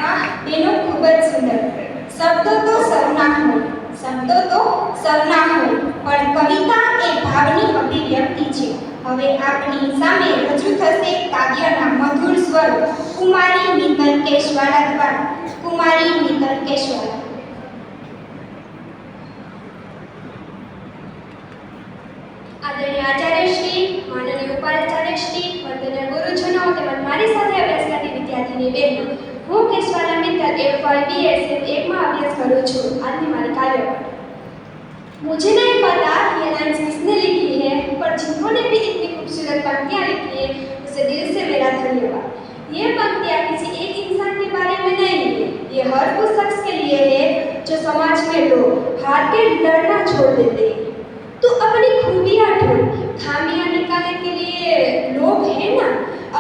वाह बेनो खूब ज सुंदर। शब्दों तो सौना हो, शब्दों तो सौना हो, पण कविता ए भावनी अभिव्यक्ति छे। હવે આપની સામે રજૂ થશે કાવ્યના મધુર સ્વર કુમારી મિત્તલ કેશવાળા દ્વારા। કુમારી મિત્તલ કેશવાળા। આદરણીય આચાર્યશ્રી, માનનીય ઉપાચાર્યશ્રી, વંદનીય ગુરુજનો તેમજ મારી સાથે અભ્યાસ કરતી વિદ્યાર્થીની બહેનો, હું કેશવાલા મિત્તલ FYBSM 1 માં अभ्यास करूँ छूँ। आज की हमारी काव्य पाठ। मुझे नहीं पता ये लाइन्स किसने लिखी है, पर जिन्होंने भी इतनी खूबसूरत पंक्तियाँ लिखी है उसे दिल से मेरा धन्यवाद। ये पंक्तियाँ किसी एक इंसान के बारे में नहीं है, ये हर उस शख्स के लिए है जो समाज में लोग हार के डरना छोड़ देते हैं। तो अपनी खूबियाँ ढूंढ, खामियाँ निकालने के लिए लोग हैं ना।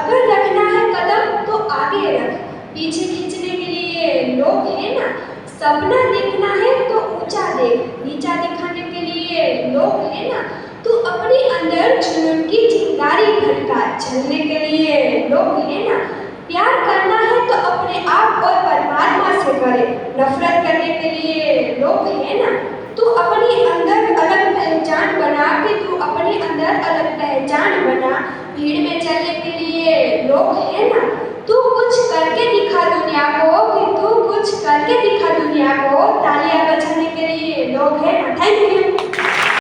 अगर रखना है कदम तो आगे रख, पीछे खींचने के लिए लोग हैं ना। सपना देखना है तो ऊंचा देख, नीचा दिखाने के लिए लोग हैं ना। तू अपने अंदर जुनून की चिंगारी भड़का, जलने के लिए लोग हैं ना। प्यार करना है तो अपने आप और परमात्मा से करे, नफरत करने के लिए लोग हैं ना। तू अपने अंदर अलग पहचान बना के, तू अपने अंदर अलग पहचान बना, भीड़ में चलने के लिए